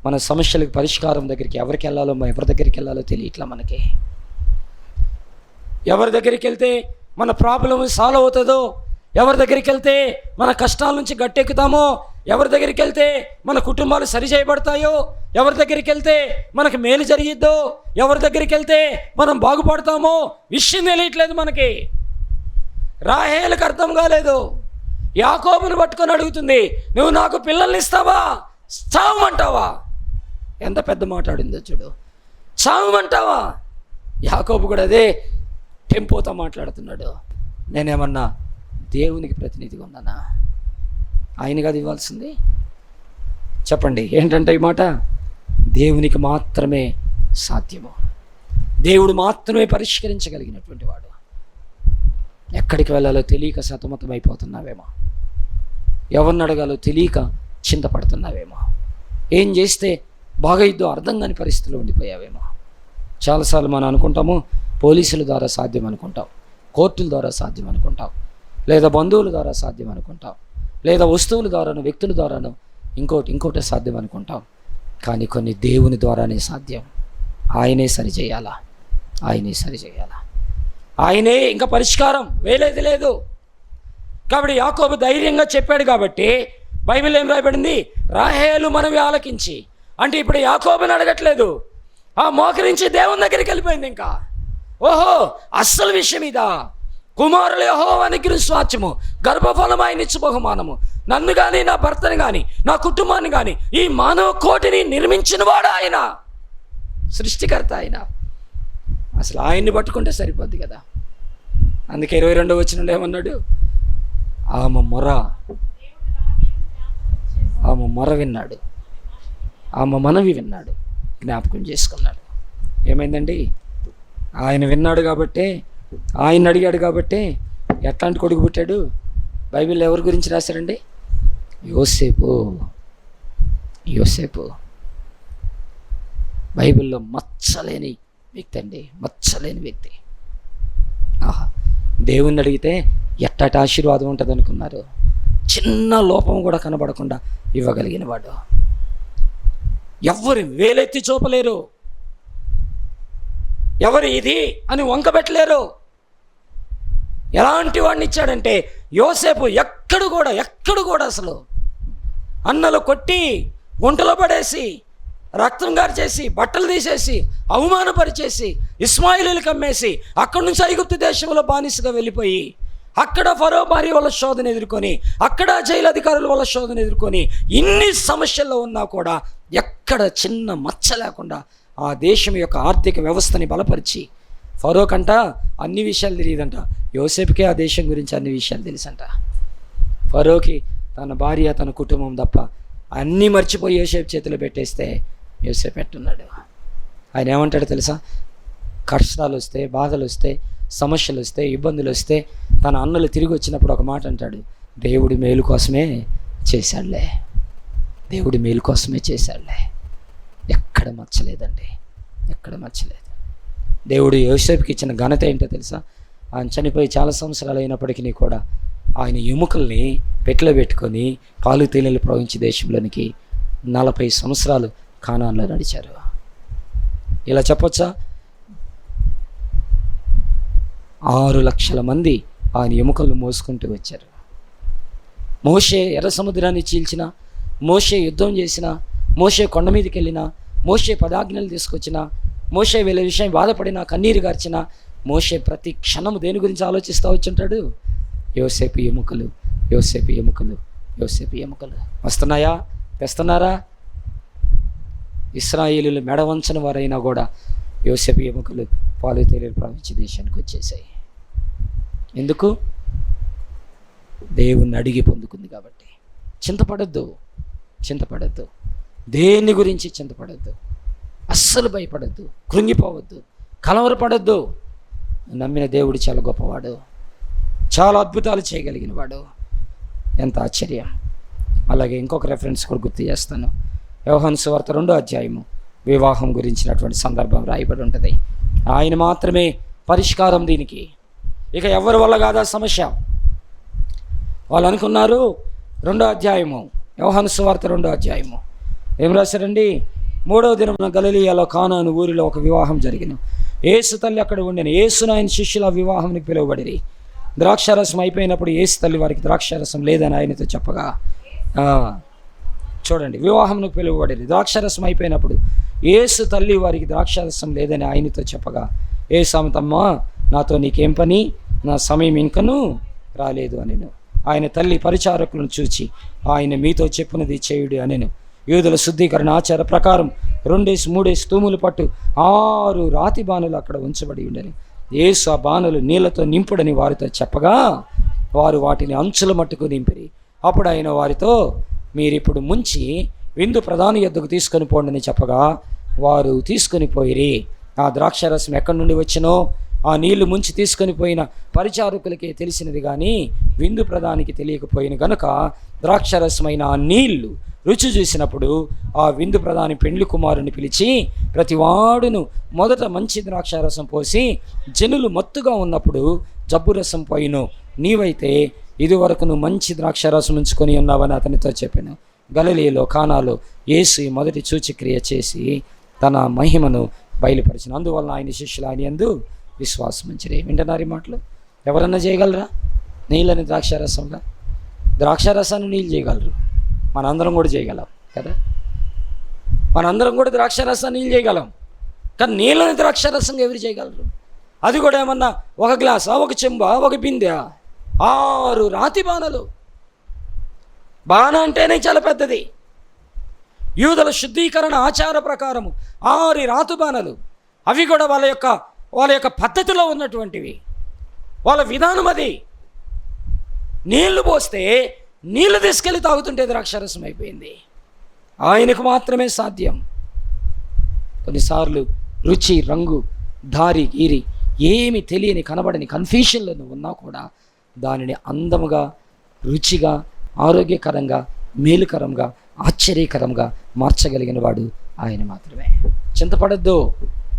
మన సమస్యలకు పరిష్కారం దగ్గరికి ఎవరికి వెళ్ళాలో, ఎవరి దగ్గరికి వెళ్ళాలో తెలియట్లా మనకి. ఎవరి దగ్గరికి వెళ్తే మన ప్రాబ్లం సాల్వ్ అవుతుందో, ఎవరి దగ్గరికి వెళ్తే మన కష్టాల నుంచి గట్టెక్కుతామో, ఎవరి దగ్గరికి వెళ్తే మన కుటుంబాలు సరి చేయబడతాయో, ఎవరి దగ్గరికి వెళ్తే మనకు మేలు జరిగిద్దో, ఎవరి దగ్గరికి వెళ్తే మనం బాగుపడతామో విషయం తెలియట్లేదు మనకి. రాహేలుకు అర్థం కాలేదు. యాకోబుని పట్టుకొని అడుగుతుంది, నువ్వు నాకు పిల్లల్ని ఇస్తావా, చావమంటావా? ఎంత పెద్ద మాట్లాడిందో చూడు. చావమంటావా? యాకోబు కూడా అదే టెంపోతో మాట్లాడుతున్నాడు. నేనేమన్నా దేవునికి ప్రతినిధిగా ఉన్నానా? ఆయన కాదు ఇవ్వాల్సింది. చెప్పండి ఏంటంటే ఈ మాట, దేవునికి మాత్రమే సాధ్యము. దేవుడు మాత్రమే పరిష్కరించగలిగినటువంటి వాడు. ఎక్కడికి వెళ్ళాలో తెలియక సతమతం అయిపోతున్నావేమో, ఎవరిని అడగాలో తెలియక చింతపడుతున్నావేమో, ఏం చేస్తే బాగైద్దో అర్థం కాని పరిస్థితుల్లో ఉండిపోయావేమో. చాలాసార్లు మనం అనుకుంటాము పోలీసుల ద్వారా సాధ్యం అనుకుంటాం, కోర్టుల ద్వారా సాధ్యం అనుకుంటాం, లేదా బంధువుల ద్వారా సాధ్యం అనుకుంటాం, లేదా వస్తువుల ద్వారానో వ్యక్తుల ద్వారానో ఇంకోటి సాధ్యం అనుకుంటాం. కానీ కొన్ని దేవుని ద్వారానే సాధ్యం. ఆయనే సరిచేయాలా, ఆయనే సరిచేయాలా, ఆయనే ఇంకా పరిష్కారం వేరేది లేదు. కాబట్టి యాకోబు ధైర్యంగా చెప్పాడు. కాబట్టి బైబిల్ ఏం రాయబడింది, రాహేలు మనవి ఆలకించి, అంటే ఇప్పుడు యాకోబుని అడగట్లేదు, ఆ మోకరించి దేవుని దగ్గరికి వెళ్ళిపోయింది. ఇంకా ఓహో అస్సలు విషయం ఇదా, కుమారులు యెహోవానికి స్వాస్థ్యము, గర్భఫలం ఆయన ఇచ్చు బహుమానము. నన్ను కానీ నా భర్తని కానీ నా కుటుంబాన్ని కానీ ఈ మానవ కోటిని నిర్మించిన వాడు ఆయన, సృష్టికర్త ఆయన. అసలు ఆయన్ని పట్టుకుంటే సరిపోద్ది కదా. అందుకే 22వ వచనంలో ఏమన్నాడు, ఆమె మొర విన్నాడు, ఆమె మనవి విన్నాడు, జ్ఞాపకం చేసుకున్నాడు. ఏమైందండి, ఆయన విన్నాడు కాబట్టే, ఆయన అడిగాడు కాబట్టే ఎట్లాంటి కొడుకు పుట్టాడు. బైబిల్లో ఎవరి గురించి రాశారండి, యోసేపు. బైబిల్లో మచ్చలేని వ్యక్తి అండి, మచ్చలేని వ్యక్తి. ఆహా, దేవుణ్ణి అడిగితే ఎట్టటి ఆశీర్వాదం ఉంటుంది అనుకున్నారు. చిన్న లోపం కూడా కనబడకుండా ఇవ్వగలిగిన వాడు. ఎవరు వేలెత్తి చూపలేరు, ఎవరు ఇది అని వంకబెట్టలేరు. ఎలాంటి వాడిని ఇచ్చాడంటే యోసేపు ఎక్కడ కూడా అసలు అన్నలు కొట్టి గుంటలో పడేసి రక్తం గార్చేసి బట్టలు తీసేసి అవమానపరిచేసి ఇస్మాయిలీలకు అమ్మేసి అక్కడి నుంచి ఐగుప్తు దేశంలో బానిసగా వెళ్ళిపోయి అక్కడ ఫరో భార్య వల్ల శోధన ఎదుర్కొని అక్కడ జైలు అధికారుల వల్ల శోధన ఎదుర్కొని ఇన్ని సమస్యల్లో ఉన్నా కూడా ఎక్కడ చిన్న మచ్చ లేకుండా ఆ దేశం యొక్క ఆర్థిక వ్యవస్థని బలపరిచి ఫరో కంట అన్ని విషయాలు తెలియదంట, యోసేపుకే ఆ దేశం గురించి అన్ని విషయాలు తెలుసంట. ఫరోకి తన భార్య తన కుటుంబం తప్ప అన్నీ మర్చిపోయి యోసేపు చేతిలో పెట్టేస్తే యోసేపు పెట్టున్నాడు. ఆయన ఏమంటాడు తెలుసా? కష్టాలు వస్తే, బాధలు వస్తే, సమస్యలు వస్తే, ఇబ్బందులు వస్తే తన అన్నలు తిరిగి వచ్చినప్పుడు ఒక మాట అంటాడు, దేవుడి మేలు కోసమే చేశాడులే, దేవుడి మేలు కోసమే చేశాడులే. ఎక్కడ మచ్చలేదండి, ఎక్కడ మచ్చలేదు. దేవుడు యోసేపుకి ఇచ్చిన ఘనత ఏంటో తెలుసా? ఆయన చనిపోయి చాలా సంవత్సరాలు అయినప్పటికీ కూడా ఆయన ఎముకల్ని పెట్టెలో పెట్టుకొని పాలు తేనెలు ప్రవహించే దేశంలోనికి 40 సంవత్సరాలు కానాన్లో నడిచారు. ఇలా చెప్పొచ్చా? 6 లక్షల మంది ఆయన ఎముకలను మోసుకుంటూ వచ్చారు. మోషే ఎర్ర సముద్రాన్ని చీల్చిన, మోషే యుద్ధం చేసిన, మోషే కొండ మీదకి వెళ్ళిన, మోషే 10 ఆజ్ఞలు తీసుకొచ్చిన, మోషే వీళ్ళ విషయం బాధపడిన, కన్నీరు గార్చిన, మోషే ప్రతి క్షణం దేని గురించి ఆలోచిస్తూ వచ్చుంటాడు? యోసేపు ఎముకలు, యోసేపు ఎముకలు, యోసేపు ఎముకలు. వస్తున్నాయా? తెస్తున్నారా? ఇశ్రాయేలీలు మెడవంచని వారైనా కూడా యోసేపు ఎముకలు పాలు తేనెలు ప్రవహించే దేశానికి వచ్చేసాయి. ఎందుకు? దేవుణ్ణి అడిగి పొందుకుంది కాబట్టి. చింతపడద్దు, చింతపడద్దు, దేని గురించి చింతపడద్దు, అస్సలు భయపడద్దు, కృంగిపోవద్దు, కలవరపడద్దు. నమ్మిన దేవుడు చాలా గొప్పవాడు, చాలా అద్భుతాలు చేయగలిగిన వాడు. ఎంత ఆశ్చర్యం. అలాగే ఇంకొక రెఫరెన్స్ కూడా గుర్తు చేస్తాను. యోహాను సువార్త 2వ అధ్యాయము వివాహం గురించినటువంటి సందర్భం రాయబడి ఉంటుంది. ఆయన మాత్రమే పరిష్కారం దీనికి. ఇక ఎవరి వల్ల కాదా సమస్య. వాళ్ళు అనుకున్నారు 2వ అధ్యాయము యోహాను సువార్త 2వ అధ్యాయము ఏం రాశారండి? 3వ దినమున గలిలయలో కానాను ఊరిలో ఒక వివాహం జరిగిన. యేసు తల్లి అక్కడ ఉండిన. యేసును ఆయన శిష్యుల వివాహానికి పిలువబడిరి. ద్రాక్షారసం అయిపోయినప్పుడు యేసు తల్లి వారికి ద్రాక్షారసం లేదని ఆయనతో చెప్పగా, చూడండి, వివాహంకు పిలువబడిరి. ద్రాక్షారసం అయిపోయినప్పుడు యేసు తల్లి వారికి ద్రాక్షారసం లేదని ఆయనతో చెప్పగా, యేసు ఆమెతమ్మ నాతో నీకేం పని, నా సమయం ఇంకనూ రాలేదు అనెను. ఆయన తల్లి పరిచారకులను చూచి ఆయన మీతో చెప్పునది చేయుడు అనెను. యూదుల శుద్ధీకరణ ఆచార ప్రకారం 2-3 తూములు పట్టు 6 రాతి బాణులు అక్కడ ఉంచబడి ఉండని. యేసు ఆ బాణులు నీళ్లతో నింపుడని వారితో చెప్పగా వారు వాటిని అంచుల మట్టుకు నింపిరి. అప్పుడు ఆయన వారితో మీరిప్పుడు ముంచి విందు ప్రధాని యొద్దకు తీసుకొని పోండి చెప్పగా వారు తీసుకొని పోయిరి. ఆ ద్రాక్షారసం ఎక్కడి నుండి వచ్చినో ఆ నీళ్లు ముంచి తీసుకొని పోయిన పరిచారకులకే తెలిసినది కానీ విందు ప్రధానికి తెలియకపోయిన గనుక ద్రాక్షారసమైన ఆ నీళ్లు రుచి చూసినప్పుడు ఆ విందు ప్రధాని పెండ్లి కుమారుని పిలిచి ప్రతివాడును మొదట మంచి ద్రాక్షారసం పోసి జనులు మత్తుగా ఉన్నప్పుడు జబ్బు రసం పోయిను, నీవైతే ఇదివరకు నువ్వు మంచి ద్రాక్షారసం ఉంచుకొని ఉన్నావని అతనితో చెప్పాను. గలిలయలో కానాలో యేసు మొదటి సూచక్రియ చేసి తన మహిమను బయలుపరిచిన. అందువలన ఆయన శిష్యులు ఆయన యందు విశ్వాసం ఉంచిరి. వింటున్నారు ఈ మాటలు? ఎవరన్నా చేయగలరా? నీళ్ళని ద్రాక్షారసంగా? ద్రాక్షారసాన్ని నీళ్ళు చేయగలరు, మనందరం కూడా చేయగలం కదా. మనందరం కూడా ద్రాక్షారసాన్ని నీళ్ళు చేయగలం, కానీ నీళ్ళని ద్రాక్షారసంగా ఎవరు చేయగలరు? అది కూడా ఏమన్నా ఒక గ్లాసా, ఒక చెంబా, ఒక బిందె? 6 రాతి బాణలు. బాణ అంటేనే చాలా పెద్దది. యూదుల శుద్ధీకరణ ఆచార ప్రకారము 6 రాతి బాణలు. అవి కూడా వాళ్ళ యొక్క పద్ధతిలో ఉన్నటువంటివి, వాళ్ళ విధానం అది. నీళ్లు పోస్తే నీళ్లు తీసుకెళ్ళి తాగుతుంటే ద్రాక్షారసం అయిపోయింది. ఆయనకు మాత్రమే సాధ్యం. కొన్నిసార్లు రుచి, రంగు, దారి, గీరి ఏమి తెలియని కనబడని కన్ఫ్యూషన్లో నువ్వు ఉన్నా కూడా దానిని అందముగా, రుచిగా, ఆరోగ్యకరంగా, మేలుకరంగా, ఆశ్చర్యకరంగా మార్చగలిగిన వాడు ఆయన మాత్రమే. చింతపడద్దు,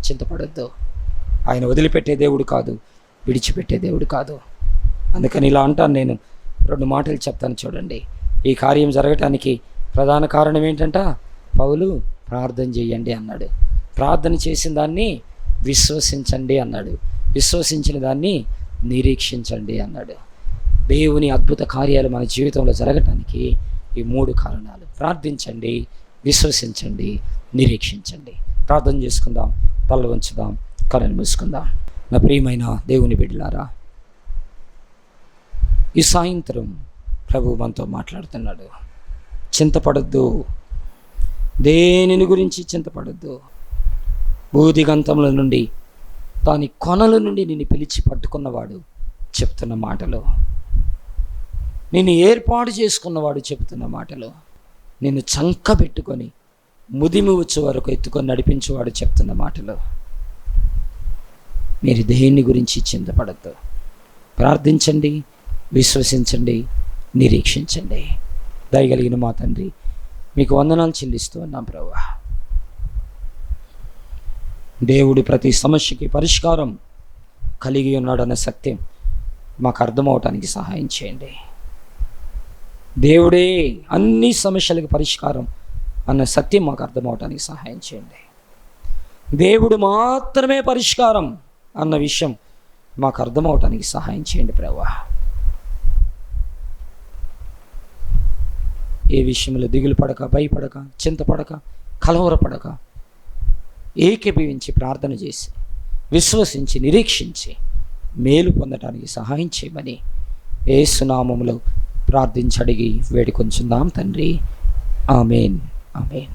చింతపడద్దు. ఆయన వదిలిపెట్టే దేవుడు కాదు, విడిచిపెట్టే దేవుడు కాదు. అందుకని ఇలా అంటాను. నేను 2 మాటలు చెప్తాను చూడండి. ఈ కార్యం జరగటానికి ప్రధాన కారణం ఏంటంట? పౌలు ప్రార్థన చేయండి అన్నాడు. ప్రార్థన చేసిన దాన్ని విశ్వసించండి అన్నాడు. విశ్వసించిన దాన్ని నిరీక్షించండి అన్నాడు. దేవుని అద్భుత కార్యాలు మన జీవితంలో జరగటానికి ఈ 3 కారణాలు. ప్రార్థించండి, విశ్వసించండి, నిరీక్షించండి. ప్రార్థన చేసుకుందాం, తల వంచుదాం, కళ్ళు మూసుకుందాం. నా ప్రియమైన దేవుని బిడ్డలారా, ఈ సాయంత్రం ప్రభు మనతో మాట్లాడుతున్నాడు. చింతపడద్దు, దేనిని గురించి చింతపడద్దు. భూదిగంతముల నుండి, దాని కొనల నుండి నిన్ను పిలిచి పట్టుకున్నవాడు చెప్తున్న మాటలు, నిన్ను ఏర్పాటు చేసుకున్నవాడు చెప్తున్న మాటలు, నిన్ను చంకబెట్టుకొని ముదిమి వచ్చు వరకు ఎత్తుకొని నడిపించేవాడు చెప్తున్న మాటలు. మీరు దేన్ని గురించి చింతపడద్దు. ప్రార్థించండి, విశ్వసించండి, నిరీక్షించండి. దయగలిగిన మా తండ్రి, మీకు వందనాలు చెల్లిస్తూ ఉన్నాం ప్రభువా. దేవుడు ప్రతి సమస్యకి పరిష్కారం కలిగి ఉన్నాడన్న సత్యం మాకు అర్థమవటానికి సహాయం చేయండి. దేవుడే అన్ని సమస్యలకు పరిష్కారం అన్న సత్యం మాకు అర్థమవటానికి సహాయం చేయండి. దేవుడు మాత్రమే పరిష్కారం అన్న విషయం మాకు అర్థమవటానికి సహాయం చేయండి ప్రభువా. ఏ విషయంలో దిగులు పడక, భయపడక, చింతపడక, కలవరపడక ఏకీభవించి ప్రార్థన చేసి, విశ్వసించి, నిరీక్షించి మేలు పొందటానికి సహాయం చేయమని యేసు నామములో ప్రార్థించి అడిగి వేడుకొంచున్నాం తండ్రి. ఆమేన్, ఆమేన్.